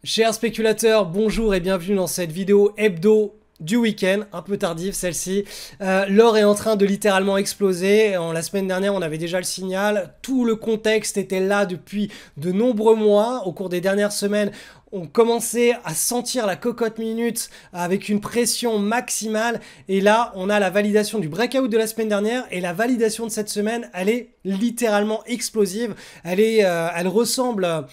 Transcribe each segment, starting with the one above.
Chers spéculateurs, bonjour et bienvenue dans cette vidéo hebdo du week-end, un peu tardive celle-ci. L'or est en train de littéralement exploser. La semaine dernière, on avait déjà le signal. Tout le contexte était là depuis de nombreux mois. Au cours des dernières semaines, on commençait à sentir la cocotte minute avec une pression maximale. Et là, on a la validation du breakout de la semaine dernière et la validation de cette semaine, elle est littéralement explosive. Elle ressemble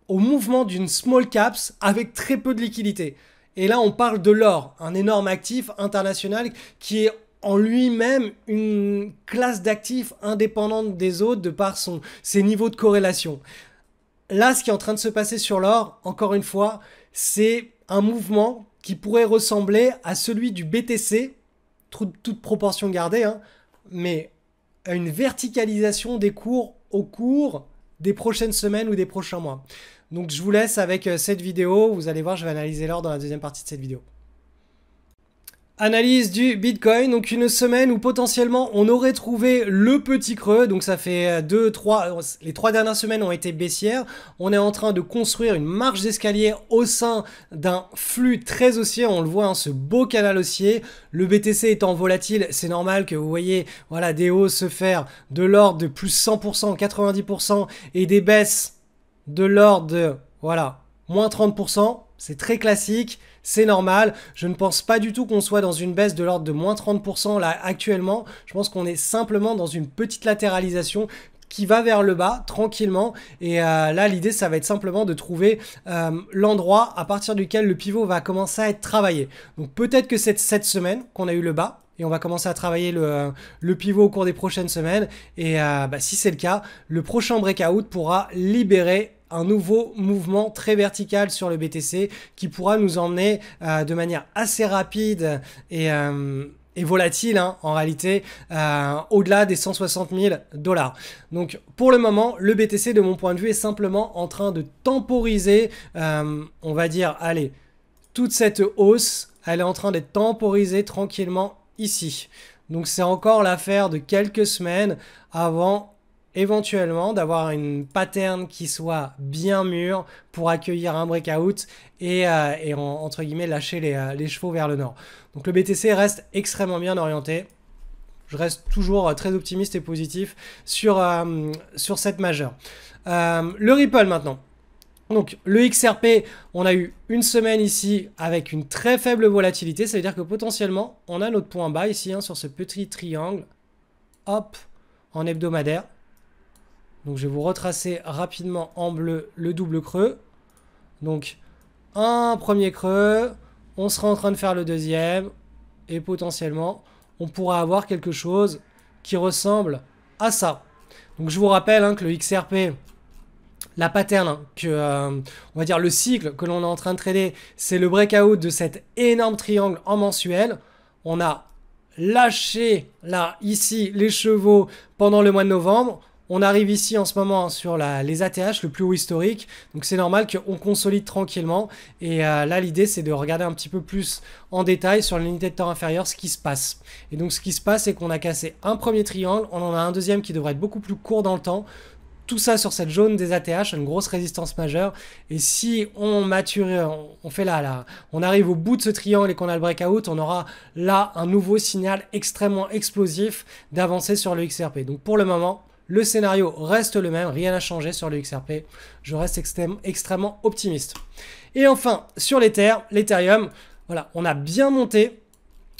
au mouvement d'une small caps avec très peu de liquidité. Et là, on parle de l'or, un énorme actif international qui est en lui-même une classe d'actifs indépendante des autres de par ses niveaux de corrélation. Là, ce qui est en train de se passer sur l'or, encore une fois, c'est un mouvement qui pourrait ressembler à celui du BTC, toute proportion gardée, hein, mais à une verticalisation des cours au cours des prochaines semaines ou des prochains mois. Donc je vous laisse avec cette vidéo. Vous allez voir, je vais analyser l'or dans la deuxième partie de cette vidéo. Analyse du Bitcoin, donc une semaine où potentiellement on aurait trouvé le petit creux, donc ça fait les 3 dernières semaines ont été baissières. On est en train de construire une marche d'escalier au sein d'un flux très haussier, on le voit, hein, ce beau canal haussier. Le BTC étant volatile, c'est normal que vous voyez voilà, des hausses se faire de l'ordre de plus 100%, 90% et des baisses de l'ordre de, voilà, moins 30%, c'est très classique, c'est normal. Je ne pense pas du tout qu'on soit dans une baisse de l'ordre de moins 30% là actuellement. Je pense qu'on est simplement dans une petite latéralisation qui va vers le bas tranquillement. Et là, l'idée, ça va être simplement de trouver l'endroit à partir duquel le pivot va commencer à être travaillé. Donc peut-être que c'est cette semaine qu'on a eu le bas. Et on va commencer à travailler le pivot au cours des prochaines semaines. Et si c'est le cas, le prochain breakout pourra libérer un nouveau mouvement très vertical sur le BTC qui pourra nous emmener de manière assez rapide et volatile, hein, en réalité, au-delà des 160 000 $. Donc pour le moment, le BTC, de mon point de vue, est simplement en train de temporiser, on va dire, allez, toute cette hausse, elle est en train d'être temporisée tranquillement ici. Donc c'est encore l'affaire de quelques semaines avant éventuellement d'avoir une pattern qui soit bien mûre pour accueillir un breakout et entre guillemets lâcher les chevaux vers le nord. Donc le BTC reste extrêmement bien orienté. Je reste toujours très optimiste et positif sur cette majeure. Le Ripple maintenant. Donc le XRP, on a eu une semaine ici avec une très faible volatilité. Ça veut dire que potentiellement, on a notre point bas ici, hein, sur ce petit triangle. Hop, en hebdomadaire. Donc je vais vous retracer rapidement en bleu le double creux. Donc un premier creux, on sera en train de faire le deuxième. Et potentiellement, on pourra avoir quelque chose qui ressemble à ça. Donc je vous rappelle, hein, que le XRP... La pattern, hein, on va dire le cycle que l'on est en train de trader, c'est le breakout de cet énorme triangle en mensuel. On a lâché là, ici, les chevaux pendant le mois de novembre. On arrive ici en ce moment sur les ATH, le plus haut historique. Donc c'est normal qu'on consolide tranquillement. Et là, l'idée, c'est de regarder un petit peu plus en détail sur l'unité de temps inférieure ce qui se passe. Et donc ce qui se passe, c'est qu'on a cassé un premier triangle. On en a un deuxième qui devrait être beaucoup plus court dans le temps. Tout ça sur cette zone des ATH, une grosse résistance majeure. Et si on mature, on fait là, on arrive au bout de ce triangle et qu'on a le breakout, on aura là un nouveau signal extrêmement explosif d'avancée sur le XRP. Donc pour le moment, le scénario reste le même, rien n'a changé sur le XRP. Je reste extrêmement optimiste. Et enfin, sur l'Ethereum, voilà, on a bien monté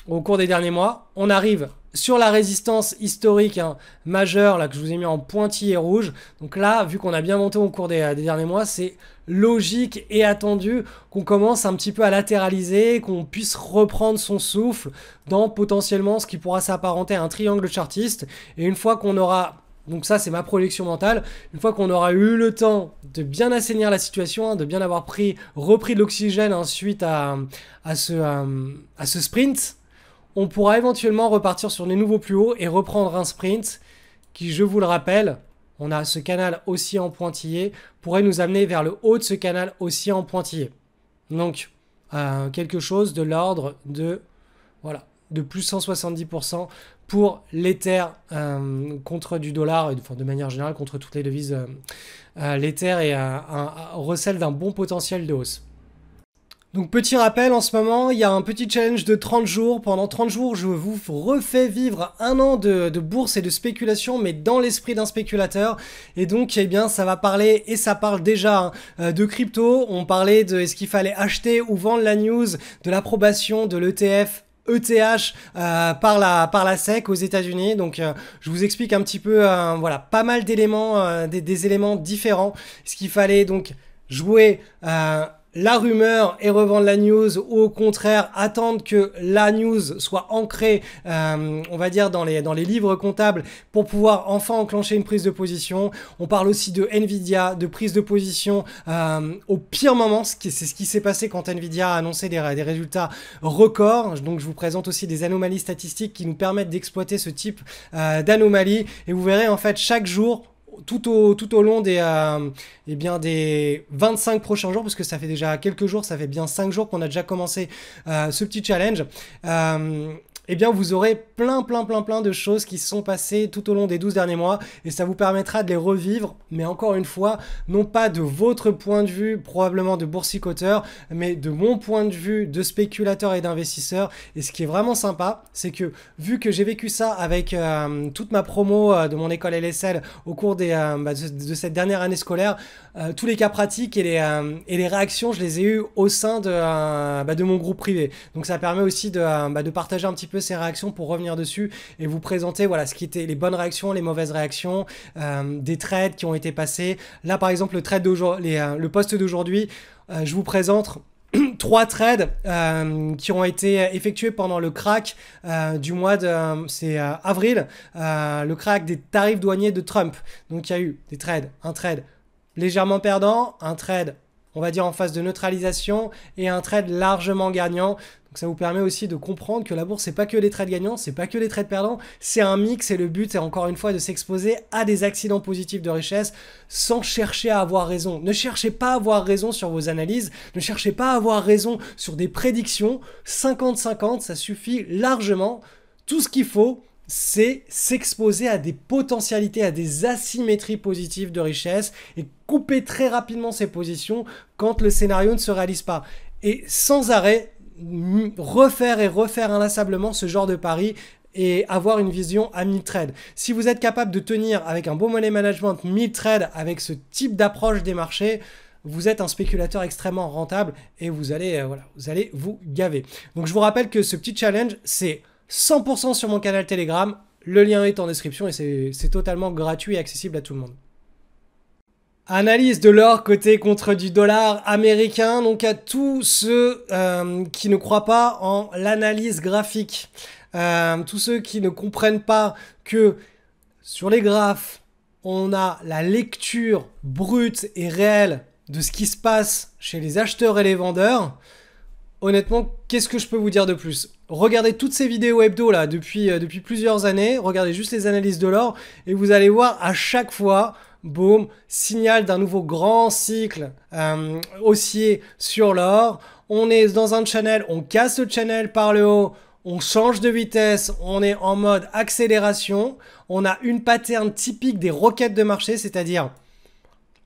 au cours des derniers mois. On arrive sur la résistance historique, hein, majeure, là, que je vous ai mis en pointillé rouge. Donc là, vu qu'on a bien monté au cours des derniers mois, c'est logique et attendu qu'on commence un petit peu à latéraliser, qu'on puisse reprendre son souffle dans potentiellement ce qui pourra s'apparenter à un triangle chartiste. Et une fois qu'on aura... Donc ça, c'est ma projection mentale. Une fois qu'on aura eu le temps de bien assainir la situation, hein, de bien avoir repris de l'oxygène, hein, suite à ce sprint, on pourra éventuellement repartir sur des nouveaux plus hauts et reprendre un sprint qui, je vous le rappelle, on a ce canal haussier en pointillé, pourrait nous amener vers le haut de ce canal haussier en pointillé. Donc, quelque chose de l'ordre de, voilà, de plus 170% pour l'Ether contre du dollar, enfin, de manière générale contre toutes les devises. L'Ether recèle d'un bon potentiel de hausse. Donc petit rappel, en ce moment, il y a un petit challenge de 30 jours. Pendant 30 jours, je vous refais vivre un an de bourse et de spéculation, mais dans l'esprit d'un spéculateur. Et donc, eh bien, ça va parler, et ça parle déjà de crypto. On parlait de est-ce qu'il fallait acheter ou vendre la news, de l'approbation de l'ETF ETH par la SEC aux États-Unis. Donc je vous explique un petit peu voilà, pas mal d'éléments, des éléments différents. Ce qu'il fallait donc jouer la rumeur et revendre la news, ou au contraire attendre que la news soit ancrée, on va dire dans les livres comptables pour pouvoir enfin enclencher une prise de position. On parle aussi de Nvidia, de prise de position au pire moment, c'est ce qui s'est passé quand Nvidia a annoncé des résultats records. Donc je vous présente aussi des anomalies statistiques qui nous permettent d'exploiter ce type d'anomalies, et vous verrez en fait chaque jour tout au long des 25 prochains jours, parce que ça fait déjà quelques jours, ça fait bien 5 jours qu'on a déjà commencé ce petit challenge. Eh bien vous aurez plein de choses qui se sont passées tout au long des 12 derniers mois, et ça vous permettra de les revivre, mais encore une fois, non pas de votre point de vue, probablement de boursicoteur, mais de mon point de vue de spéculateur et d'investisseur. Et ce qui est vraiment sympa, c'est que vu que j'ai vécu ça avec toute ma promo de mon école LSL au cours de cette dernière année scolaire, tous les cas pratiques et les réactions, je les ai eues au sein de mon groupe privé. Donc ça permet aussi de partager un petit peu ces réactions pour revenir dessus et vous présenter voilà, ce qui était les bonnes réactions, les mauvaises réactions, des trades qui ont été passés. Là par exemple le post d'aujourd'hui, je vous présente 3 trades qui ont été effectués pendant le crack du mois de avril, le crack des tarifs douaniers de Trump. Donc il y a eu des trades, un trade légèrement perdant, un trade on va dire en phase de neutralisation et un trade largement gagnant. Donc ça vous permet aussi de comprendre que la bourse, c'est pas que les trades gagnants, c'est pas que les trades perdants, c'est un mix, et le but est encore une fois de s'exposer à des accidents positifs de richesse sans chercher à avoir raison. Ne cherchez pas à avoir raison sur vos analyses, ne cherchez pas à avoir raison sur des prédictions. 50-50, ça suffit largement. Tout ce qu'il faut, c'est s'exposer à des potentialités, à des asymétries positives de richesse et couper très rapidement ses positions quand le scénario ne se réalise pas. Et sans arrêt, refaire inlassablement ce genre de pari et avoir une vision à 1000 trades. Si vous êtes capable de tenir avec un bon money management 1000 trades avec ce type d'approche des marchés, vous êtes un spéculateur extrêmement rentable et vous allez vous gaver. Donc je vous rappelle que ce petit challenge, c'est 100% sur mon canal Telegram. Le lien est en description et c'est totalement gratuit et accessible à tout le monde. Analyse de l'or coté contre du dollar américain. Donc à tous ceux qui ne croient pas en l'analyse graphique, tous ceux qui ne comprennent pas que sur les graphes, on a la lecture brute et réelle de ce qui se passe chez les acheteurs et les vendeurs. Honnêtement, qu'est-ce que je peux vous dire de plus? Regardez toutes ces vidéos hebdo là depuis plusieurs années, regardez juste les analyses de l'or et vous allez voir à chaque fois, boum, signal d'un nouveau grand cycle haussier sur l'or. On est dans un channel, on casse le channel par le haut, on change de vitesse, on est en mode accélération. On a une pattern typique des roquettes de marché, c'est-à-dire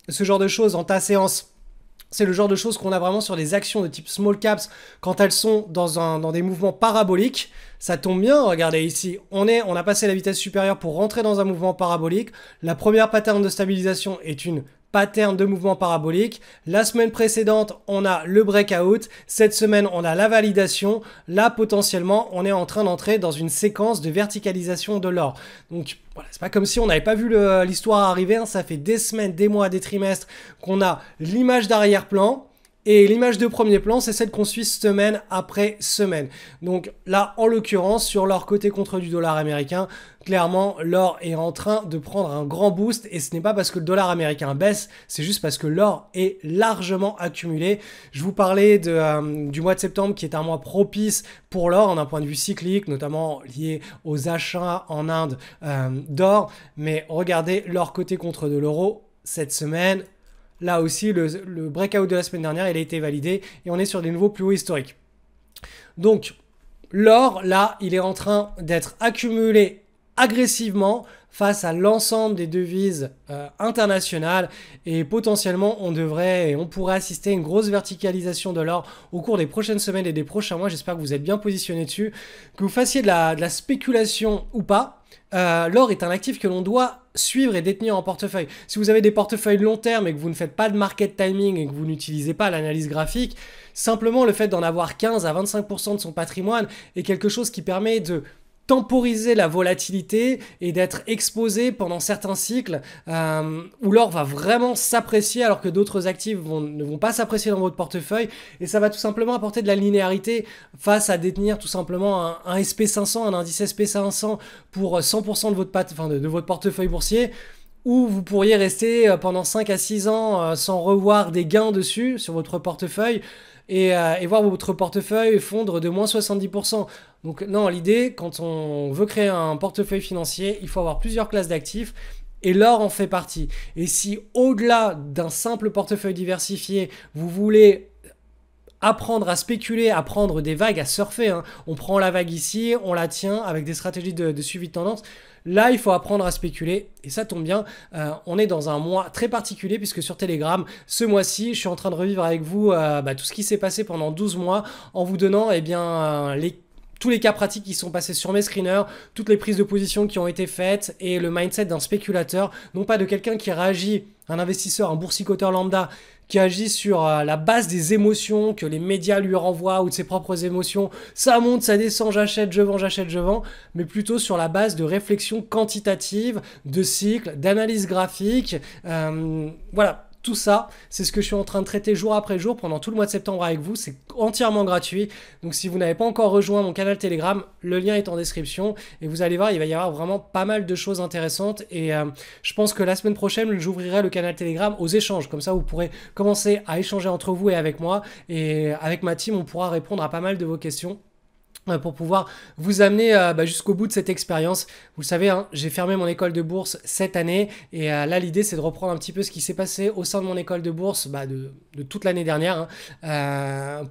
ce genre de choses en ta séance. C'est le genre de choses qu'on a vraiment sur les actions de type small caps quand elles sont dans des mouvements paraboliques. Ça tombe bien, regardez ici, on a passé la vitesse supérieure pour rentrer dans un mouvement parabolique. La première pattern de stabilisation est une pattern de mouvement parabolique. La semaine précédente, on a le breakout. Cette semaine, on a la validation. Là, potentiellement, on est en train d'entrer dans une séquence de verticalisation de l'or. Donc, voilà, c'est pas comme si on n'avait pas vu l'histoire arriver. Hein. Ça fait des semaines, des mois, des trimestres qu'on a l'image d'arrière-plan. Et l'image de premier plan, c'est celle qu'on suit semaine après semaine. Donc là, en l'occurrence, sur l'or côté contre du dollar américain, clairement, l'or est en train de prendre un grand boost. Et ce n'est pas parce que le dollar américain baisse, c'est juste parce que l'or est largement accumulé. Je vous parlais du mois de septembre qui est un mois propice pour l'or d'un point de vue cyclique, notamment lié aux achats en Inde d'or. Mais regardez l'or côté contre de l'euro cette semaine. Là aussi, le breakout de la semaine dernière, il a été validé et on est sur des nouveaux plus hauts historiques. Donc, L'or, là, il est en train d'être accumulé agressivement face à l'ensemble des devises internationales et potentiellement on pourrait assister à une grosse verticalisation de l'or au cours des prochaines semaines et des prochains mois. J'espère que vous êtes bien positionné dessus, que vous fassiez de la spéculation ou pas. L'or est un actif que l'on doit suivre et détenir en portefeuille. Si vous avez des portefeuilles long terme et que vous ne faites pas de market timing et que vous n'utilisez pas l'analyse graphique, simplement le fait d'en avoir 15 à 25% de son patrimoine est quelque chose qui permet de temporiser la volatilité et d'être exposé pendant certains cycles où l'or va vraiment s'apprécier alors que d'autres actifs ne vont pas s'apprécier dans votre portefeuille, et ça va tout simplement apporter de la linéarité face à détenir tout simplement un SP500, un indice SP500 pour 100% de votre portefeuille boursier, où vous pourriez rester pendant 5 à 6 ans sans revoir des gains dessus sur votre portefeuille et voir votre portefeuille fondre de moins 70%. Donc non, l'idée, quand on veut créer un portefeuille financier, il faut avoir plusieurs classes d'actifs et l'or en fait partie. Et si au-delà d'un simple portefeuille diversifié, vous voulez apprendre à spéculer, à prendre des vagues, à surfer, hein. On prend la vague ici, on la tient avec des stratégies de suivi de tendance. Là, il faut apprendre à spéculer et ça tombe bien. On est dans un mois très particulier puisque sur Telegram, ce mois-ci, je suis en train de revivre avec vous tout ce qui s'est passé pendant 12 mois en vous donnant tous les cas pratiques qui sont passés sur mes screeners, toutes les prises de position qui ont été faites et le mindset d'un spéculateur, non pas de quelqu'un qui réagit, un investisseur, un boursicoteur lambda, qui agit sur la base des émotions que les médias lui renvoient ou de ses propres émotions. Ça monte, ça descend, j'achète, je vends, mais plutôt sur la base de réflexion quantitative, de cycles, d'analyse graphique. Voilà. Tout ça, c'est ce que je suis en train de traiter jour après jour pendant tout le mois de septembre avec vous. C'est entièrement gratuit. Donc si vous n'avez pas encore rejoint mon canal Telegram, le lien est en description. Et vous allez voir, il va y avoir vraiment pas mal de choses intéressantes. Et je pense que la semaine prochaine, j'ouvrirai le canal Telegram aux échanges. Comme ça, vous pourrez commencer à échanger entre vous et avec moi. Et avec ma team, on pourra répondre à pas mal de vos questions pour pouvoir vous amener jusqu'au bout de cette expérience. Vous le savez, hein, j'ai fermé mon école de bourse cette année et là l'idée c'est de reprendre un petit peu ce qui s'est passé au sein de mon école de bourse de toute l'année dernière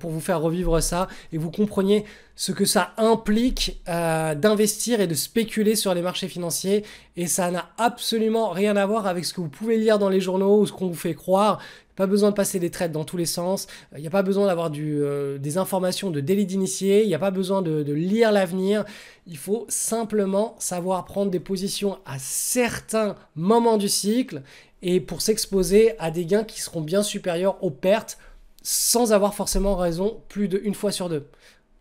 pour vous faire revivre ça et vous compreniez ce que ça implique d'investir et de spéculer sur les marchés financiers, et ça n'a absolument rien à voir avec ce que vous pouvez lire dans les journaux ou ce qu'on vous fait croire. Pas besoin de passer des trades dans tous les sens, il n'y a pas besoin d'avoir des informations de délit d'initié, il n'y a pas besoin de lire l'avenir, il faut simplement savoir prendre des positions à certains moments du cycle et pour s'exposer à des gains qui seront bien supérieurs aux pertes sans avoir forcément raison plus d'une fois sur deux.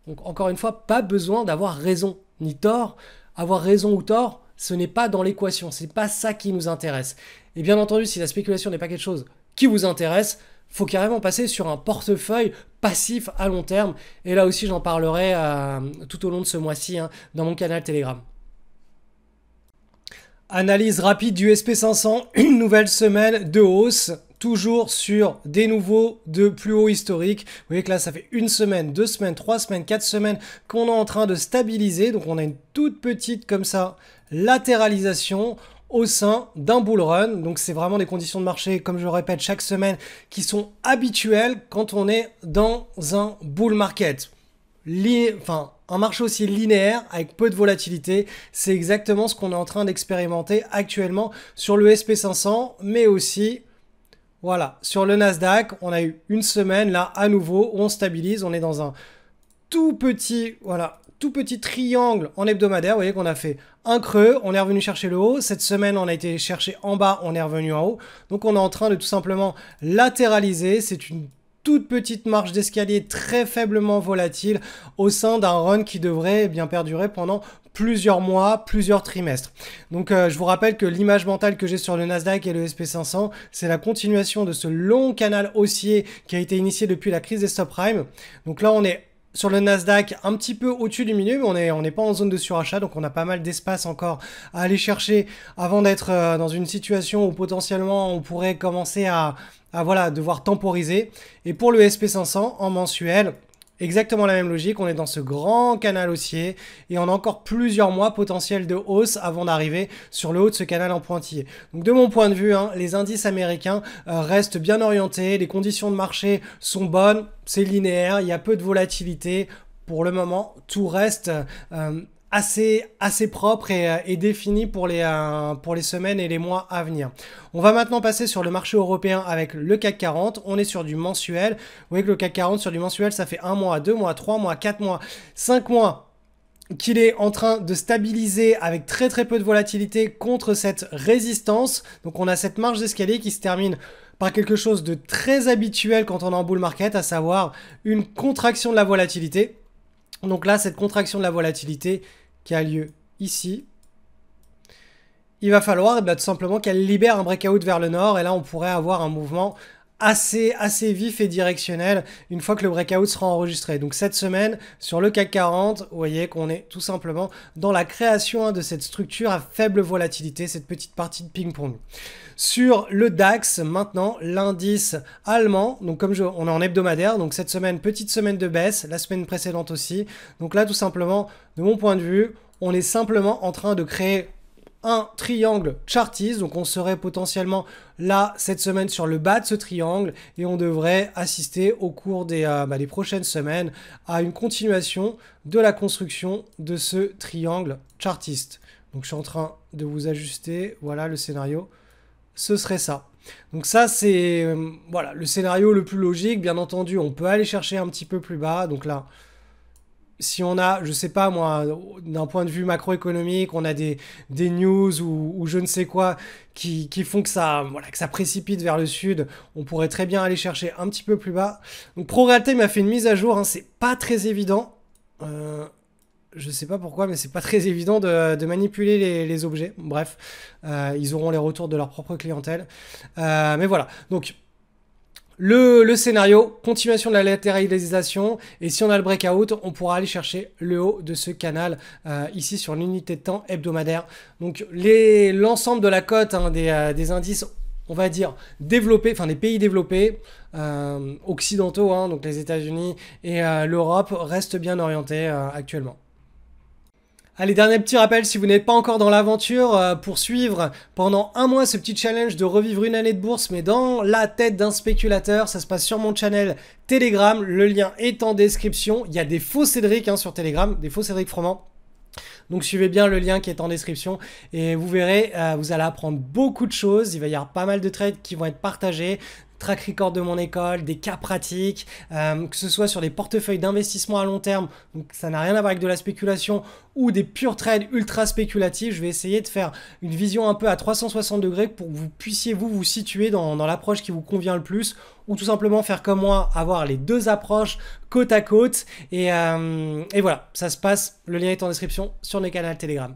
Donc encore une fois, pas besoin d'avoir raison ni tort. Avoir raison ou tort, ce n'est pas dans l'équation, c'est pas ça qui nous intéresse. Et bien entendu, si la spéculation n'est pas quelque chose qui vous intéresse, faut carrément passer sur un portefeuille passif à long terme. Et là aussi, j'en parlerai tout au long de ce mois-ci dans mon canal Telegram. Analyse rapide du SP500, une nouvelle semaine de hausse. Toujours sur des nouveaux de plus haut historique. Vous voyez que là, ça fait une semaine, 2 semaines, 3 semaines, 4 semaines qu'on est en train de stabiliser. Donc, on a une toute petite, comme ça, latéralisation au sein d'un bull run. Donc, c'est vraiment des conditions de marché, comme je le répète chaque semaine, qui sont habituelles quand on est dans un bull market. Un marché aussi linéaire avec peu de volatilité, c'est exactement ce qu'on est en train d'expérimenter actuellement sur le SP500, mais aussi... Voilà, sur le Nasdaq, on a eu une semaine là à nouveau où on stabilise, on est dans un tout petit triangle en hebdomadaire. Vous voyez qu'on a fait un creux, on est revenu chercher le haut. Cette semaine, on a été chercher en bas, on est revenu en haut. Donc on est en train de tout simplement latéraliser. C'est une toute petite marche d'escalier très faiblement volatile au sein d'un run qui devrait bien perdurer pendant plusieurs mois, plusieurs trimestres. Donc je vous rappelle que l'image mentale que j'ai sur le Nasdaq et le SP500, c'est la continuation de ce long canal haussier qui a été initié depuis la crise des subprimes. Donc là on est sur le Nasdaq un petit peu au-dessus du milieu, mais on n'est pas en zone de surachat, donc on a pas mal d'espace encore à aller chercher avant d'être dans une situation où potentiellement on pourrait commencer à devoir temporiser. Et pour le SP500 en mensuel, exactement la même logique, on est dans ce grand canal haussier et on a encore plusieurs mois potentiels de hausse avant d'arriver sur le haut de ce canal en pointillé. Donc de mon point de vue, les indices américains restent bien orientés, les conditions de marché sont bonnes, c'est linéaire, il y a peu de volatilité. pour le moment, tout reste assez propre et défini pour les semaines et les mois à venir. On va maintenant passer sur le marché européen avec le CAC 40. On est sur du mensuel. Vous voyez que le CAC 40 sur du mensuel, ça fait 1 mois, 2 mois, 3 mois, 4 mois, 5 mois qu'il est en train de stabiliser avec très peu de volatilité contre cette résistance. Donc on a cette marge d'escalier qui se termine par quelque chose de très habituel quand on est en bull market, à savoir une contraction de la volatilité. Donc là, cette contraction de la volatilité qui a lieu ici, il va falloir tout simplement qu'elle libère un breakout vers le nord, et là on pourrait avoir un mouvement assez vif et directionnel une fois que le breakout sera enregistré. Donc cette semaine, sur le CAC 40, vous voyez qu'on est tout simplement dans la création de cette structure à faible volatilité, cette petite partie de ping-pong. Sur le DAX, maintenant, l'indice allemand, donc comme on est en hebdomadaire, donc cette semaine, petite semaine de baisse, la semaine précédente aussi. Donc là, tout simplement, de mon point de vue, on est simplement en train de créer un triangle chartiste, donc on serait potentiellement là cette semaine sur le bas de ce triangle, et on devrait assister au cours des prochaines semaines à une continuation de la construction de ce triangle chartiste. Donc je suis en train de vous ajuster, voilà le scénario, ce serait ça. Donc ça c'est voilà le scénario le plus logique. Bien entendu on peut aller chercher un petit peu plus bas, donc là si on a, je sais pas moi, d'un point de vue macroéconomique, on a des news ou je ne sais quoi qui font que ça précipite vers le sud, on pourrait très bien aller chercher un petit peu plus bas. Donc ProRéalty m'a fait une mise à jour, hein, c'est pas très évident. Je sais pas pourquoi, mais c'est pas très évident de manipuler les objets. Bref, ils auront les retours de leur propre clientèle. Mais voilà, donc le scénario, continuation de la latéralisation, et si on a le breakout, on pourra aller chercher le haut de ce canal ici sur l'unité de temps hebdomadaire. Donc l'ensemble de la cote des indices, on va dire développés, enfin des pays développés, occidentaux, hein, donc les États-Unis et l'Europe, restent bien orientés actuellement. Allez, dernier petit rappel, si vous n'êtes pas encore dans l'aventure, pour suivre pendant un mois ce petit challenge de revivre une année de bourse, mais dans la tête d'un spéculateur, ça se passe sur mon channel Telegram, le lien est en description. Il y a des faux Cédric hein, sur Telegram, des faux Cédric Froment. Donc suivez bien le lien qui est en description et vous verrez, vous allez apprendre beaucoup de choses. Il va y avoir pas mal de trades qui vont être partagés, track record de mon école, des cas pratiques, que ce soit sur des portefeuilles d'investissement à long terme, donc ça n'a rien à voir avec de la spéculation, ou des purs trades ultra spéculatifs. Je vais essayer de faire une vision un peu à 360 degrés pour que vous puissiez vous situer dans l'approche qui vous convient le plus, ou tout simplement faire comme moi, avoir les deux approches côte à côte. Et voilà, ça se passe, le lien est en description sur mes canaux Telegram.